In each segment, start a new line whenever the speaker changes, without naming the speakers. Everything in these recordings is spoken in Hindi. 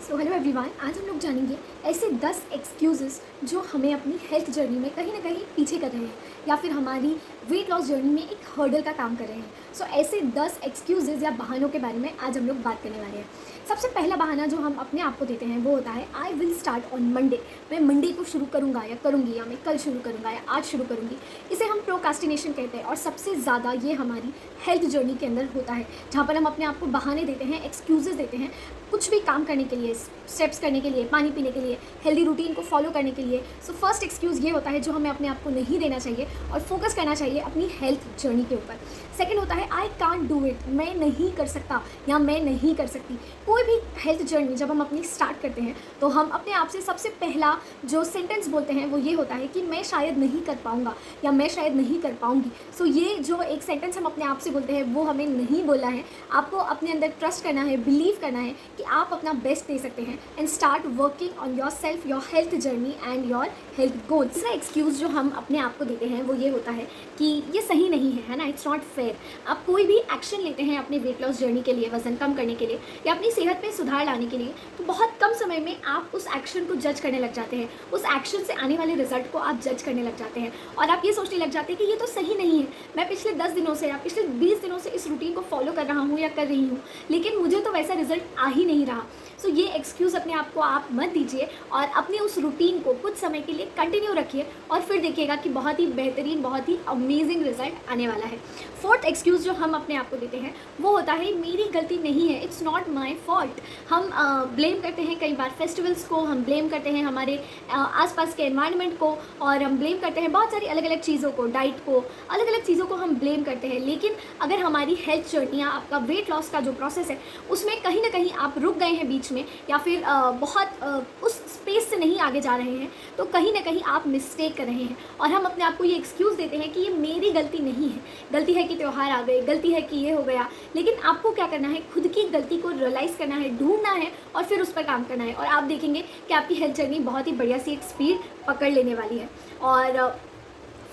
सो हेलो एवरीवन, आज हम लोग जानेंगे ऐसे 10 एक्सक्यूज़ेस जो हमें अपनी हेल्थ जर्नी में कहीं ना कहीं पीछे कर रहे हैं या फिर हमारी वेट लॉस जर्नी में एक हर्डल का काम कर रहे हैं। सो ऐसे 10 एक्सक्यूज़ेस या बहानों के बारे में आज हम लोग बात करने वाले हैं। सबसे पहला बहाना जो हम अपने आप को देते हैं वो होता है I will start on Monday. मैं मंडे को शुरू करूँगा या करूँगी, या मैं कल शुरू करूँगा या आज शुरू करूँगी। इसे हम प्रोकास्टिनेशन कहते हैं और सबसे ज़्यादा ये हमारी हेल्थ जर्नी के अंदर होता है, जहाँ पर हम अपने आप को बहाने देते हैं, एक्सक्यूज़ेस देते हैं कुछ भी काम करने के लिए, स्टेप्स करने के लिए, पानी पीने के लिए, हेल्दी रूटीन को फॉलो करने के लिए। सो फर्स्ट एक्सक्यूज़ ये होता है जो हमें अपने आप को नहीं देना चाहिए और फोकस करना चाहिए अपनी हेल्थ जर्नी के ऊपर। सेकंड होता है आई कांट डू इट, मैं नहीं कर सकता या मैं नहीं कर सकती। कोई भी हेल्थ जर्नी जब हम अपनी स्टार्ट करते हैं तो हम अपने आप से सबसे पहला जो सेंटेंस बोलते हैं वो ये होता है कि मैं शायद नहीं कर पाऊँगा या मैं शायद नहीं कर पाऊँगी। सो ये जो एक सेंटेंस हम अपने आप से बोलते हैं वो हमें नहीं बोलना है। आपको अपने अंदर ट्रस्ट करना है, बिलीव करना है कि आप अपना बेस्ट दे सकते हैं and start working on your self, your health journey and your health goals. दूसरा एक्सक्यूज़ जो हम अपने आप को देते हैं वो ये होता है कि ये सही नहीं है ना, इट्स नॉट फेयर। आप कोई भी एक्शन लेते हैं अपने वेट लॉस जर्नी के लिए, वजन कम करने के लिए या अपनी सेहत में सुधार लाने के लिए, तो बहुत कम समय में आप उस एक्शन को जज करने लग जाते हैं, उस एक्शन से आने वाले रिजल्ट को आप जज करने लग जाते हैं और आप ये सोचने लग जाते हैं कि ये तो सही नहीं है। मैं पिछले 10 दिनों से या पिछले 20 दिनों से इस रूटीन को फॉलो कर रहा हूँ या कर रही हूँ, लेकिन मुझे तो वैसा रिजल्ट आ ही नहीं रहा। सो ये एक्सक्यूज़ अपने आप को आप मत दीजिए और अपने उस रूटीन को कुछ समय के लिए कंटिन्यू रखिए और फिर देखिएगा कि बहुत ही बेहतरीन, बहुत ही अमेजिंग रिजल्ट आने वाला है। फोर्थ एक्सक्यूज़ जो हम अपने आप को देते हैं वो होता है मेरी गलती नहीं है, इट्स नॉट माई फॉल्ट। हम ब्लेम करते हैं कई बार फेस्टिवल्स को, हम ब्लेम करते हैं हमारे आसपास के एनवायरनमेंट को, और हम ब्लेम करते हैं बहुत सारी अलग अलग चीज़ों को, डाइट को, अलग अलग चीज़ों को हम ब्लेम करते हैं। लेकिन अगर हमारी हेल्थ जर्नी या आपका वेट लॉस का जो प्रोसेस है उसमें कहीं ना कहीं आप रुक गए हैं बीच में या फिर उस स्पेस से नहीं आगे जा रहे हैं, तो कहीं ना कहीं आप मिस्टेक कर रहे हैं और हम अपने आप को ये एक्सक्यूज़ देते हैं कि ये मेरी गलती नहीं है। गलती है कि त्यौहार आ गए, गलती है कि ये हो गया, लेकिन आपको क्या करना है, खुद की गलती को रियलाइज़ करना है, ढूंढना है और फिर उस पर काम करना है और आप देखेंगे कि आपकी हेल्थ जर्नी बहुत ही बढ़िया सी एक स्पीड पकड़ लेने वाली है। और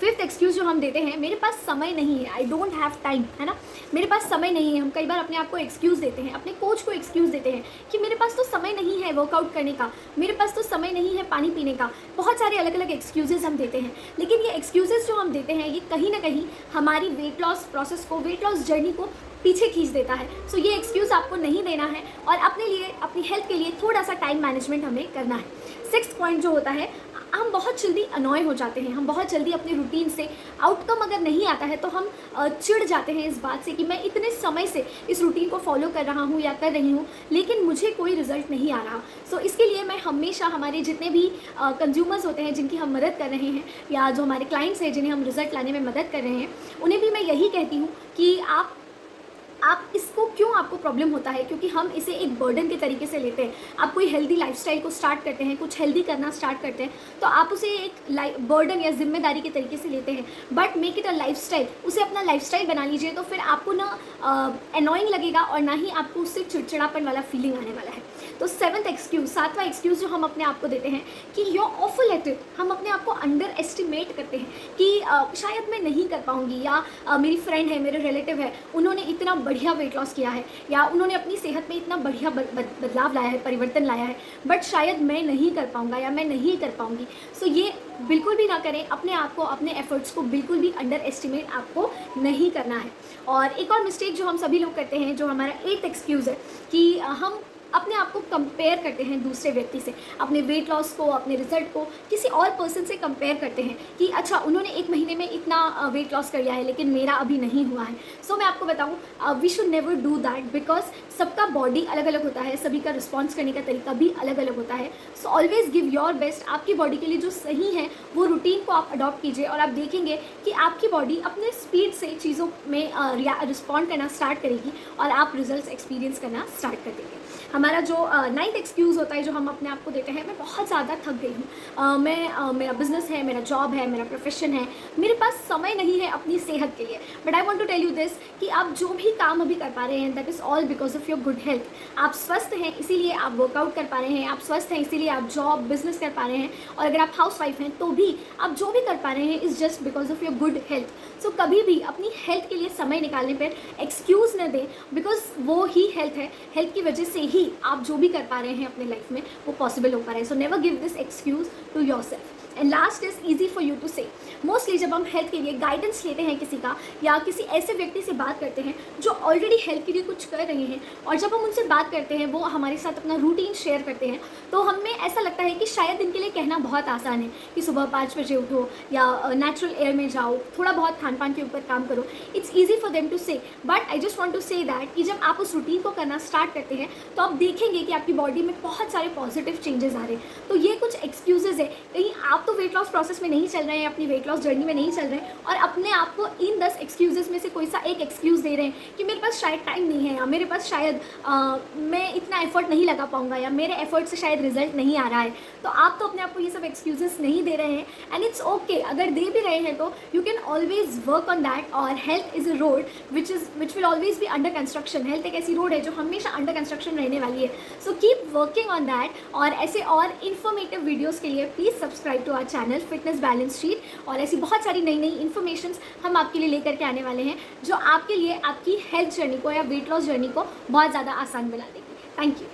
फिफ्थ एक्सक्यूज़ जो हम देते हैं, मेरे पास समय नहीं है, आई डोंट हैव टाइम, है ना, मेरे पास समय नहीं है। हम कई बार अपने आप को एक्सक्यूज़ देते हैं, अपने कोच को एक्सक्यूज़ देते हैं कि मेरे पास तो समय नहीं है वर्कआउट करने का, मेरे पास तो समय नहीं है पानी पीने का। बहुत सारे अलग अलग एक्सक्यूज़ेस हम देते हैं, लेकिन ये एक्सक्यूज़ेस जो हम देते हैं ये कहीं ना कहीं हमारी वेट लॉस प्रोसेस को, वेट लॉस जर्नी को पीछे खींच देता है। सो ये एक्सक्यूज़ आपको नहीं देना है और अपने लिए, अपनी हेल्थ के लिए थोड़ा सा टाइम मैनेजमेंट हमें करना है। सिक्स्थ पॉइंट जो होता है, हम बहुत जल्दी अनॉय हो जाते हैं, हम बहुत जल्दी अपने रूटीन से आउटकम अगर नहीं आता है तो हम चिढ़ जाते हैं इस बात से कि मैं इतने समय से इस रूटीन को फॉलो कर रहा हूँ या कर रही हूँ लेकिन मुझे कोई रिजल्ट नहीं आ रहा। सो इसके लिए मैं हमेशा हमारे जितने भी कंज्यूमर्स होते हैं जिनकी हम मदद कर रहे हैं या जो हमारे क्लाइंट्स हैं जिन्हें हम रिजल्ट लाने में मदद कर रहे हैं, उन्हें भी मैं यही कहती हूँ कि आप इसको क्यों, आपको प्रॉब्लम होता है क्योंकि हम इसे एक बर्डन के तरीके से लेते हैं। आप कोई हेल्दी लाइफस्टाइल को स्टार्ट करते हैं, कुछ हेल्दी करना स्टार्ट करते हैं तो आप उसे एक बर्डन या जिम्मेदारी के तरीके से लेते हैं। But make it a lifestyle, उसे अपना लाइफस्टाइल बना लीजिए तो फिर आपको ना अनोइंग लगेगा और ना ही आपको उससे चिड़चिड़ापन वाला फीलिंग आने वाला है। तो सेवन्थ एक्सक्यूज़, सातवां एक्सक्यूज़ जो हम अपने आप को देते हैं कि you are awful at it. हम अपने आप को अंडर एस्टिमेट करते हैं कि शायद मैं नहीं कर पाऊँगी, या मेरी फ्रेंड है, मेरे रिलेटिव है, उन्होंने इतना बढ़िया वेट लॉस किया है या उन्होंने अपनी सेहत में इतना बढ़िया बदलाव लाया है, परिवर्तन लाया है, बट शायद मैं नहीं कर पाऊँगा या मैं नहीं कर पाऊँगी। सो ये बिल्कुल भी ना करें, अपने आप को, अपने एफर्ट्स को बिल्कुल भी अंडर एस्टिमेट आपको नहीं करना है। और एक और मिस्टेक जो हम सभी लोग करते हैं, जो हमारा एट्थ एक्सक्यूज़ है कि हम अपने आप को कंपेयर करते हैं दूसरे व्यक्ति से, अपने वेट लॉस को, अपने रिजल्ट को किसी और पर्सन से कंपेयर करते हैं कि अच्छा उन्होंने एक महीने में इतना वेट लॉस कर लिया है लेकिन मेरा अभी नहीं हुआ है। सो मैं आपको बताऊं, we should never do that because सबका बॉडी अलग अलग होता है, सभी का रिस्पॉन्स करने का तरीका भी अलग अलग होता है। So always give your best. आपकी बॉडी के लिए जो सही है वो रूटीन को आप अडॉप्ट कीजिए और आप देखेंगे कि आपकी बॉडी अपने स्पीड से चीज़ों में रिस्पॉन्ड करना स्टार्ट करेगी और आप रिजल्ट एक्सपीरियंस करना स्टार्ट कर देंगे। हमारा जो नाइन्थ एक्सक्यूज़ होता है जो हम अपने आप को देते हैं, मैं बहुत ज़्यादा थक गई हूँ, मेरा बिजनेस है, मेरा जॉब है, मेरा प्रोफेशन है, मेरे पास समय नहीं है अपनी सेहत के लिए। But I want to tell you this कि आप जो भी काम अभी कर पा रहे हैं that is all because of your good health. आप स्वस्थ हैं इसीलिए आप वर्कआउट कर पा रहे हैं, आप स्वस्थ हैं इसीलिए आप जॉब बिजनेस कर पा रहे हैं, और अगर आप हाउस वाइफ हैं तो भी आप जो भी कर पा रहे हैं is just because of your good health. So कभी भी अपनी हेल्थ के लिए समय निकालने पर एक्सक्यूज़ न दें, बिकॉज वो ही हेल्थ है, हेल्थ की वजह से ही ही आप जो भी कर पा रहे हैं अपने लाइफ में वो पॉसिबल हो पा रहा है. So never give this excuse to yourself. And last is easy for you to say. Mostly जब हम हेल्थ के लिए गाइडेंस लेते हैं किसी का या किसी ऐसे व्यक्ति से बात करते हैं जो ऑलरेडी हेल्थ के लिए कुछ कर रहे हैं, और जब हम उनसे बात करते हैं वो हमारे साथ अपना रूटीन शेयर करते हैं, तो हमें ऐसा लगता है कि शायद इनके लिए कहना बहुत आसान है कि सुबह 5 बजे उठो या नेचुरल एयर में जाओ, थोड़ा बहुत खान पान के ऊपर काम करो. It's easy for them to say, but I just want to say that कि जब आप उस रूटीन को करना स्टार्ट करते हैं तो आप देखेंगे कि आपकी बॉडी में बहुत सारे पॉजिटिव चेंजेस आ रहे हैं. तो ये कुछ एक्सक्यूजेज है. कहीं आप तो वेट लॉस प्रोसेस में नहीं चल रहे हैं, अपनी वेट लॉस जर्नी में नहीं चल रहे हैं, और अपने आप को इन 10 एक्सक्यूजेस में से कोई सा एक एक्सक्यूज़ दे रहे हैं कि मेरे पास शायद टाइम नहीं है, या मेरे पास शायद मैं इतना एफर्ट नहीं लगा पाऊंगा, या मेरे एफर्ट से शायद रिजल्ट नहीं आ रहा है. तो आप तो अपने आप को ये सब एक्सक्यूजेस नहीं दे रहे हैं, एंड इट्स ओके. अगर दे भी रहे हैं तो you can always work on that. और health is a road which will always be under construction. Health एक ऐसी रोड है जो हमेशा अंडर कंस्ट्रक्शन रहने वाली है. So keep working on that. और ऐसे और इन्फॉर्मेटिव वीडियोज़ के लिए please subscribe to our channel fitness balance sheet. और ऐसी बहुत सारी नई नई इन्फॉर्मेशंस हम आपके लिए लेकर के आने वाले हैं जो आपके लिए आपकी हेल्थ जर्नी को या वेट लॉस जर्नी को बहुत ज़्यादा आसान बना देगी. Thank you.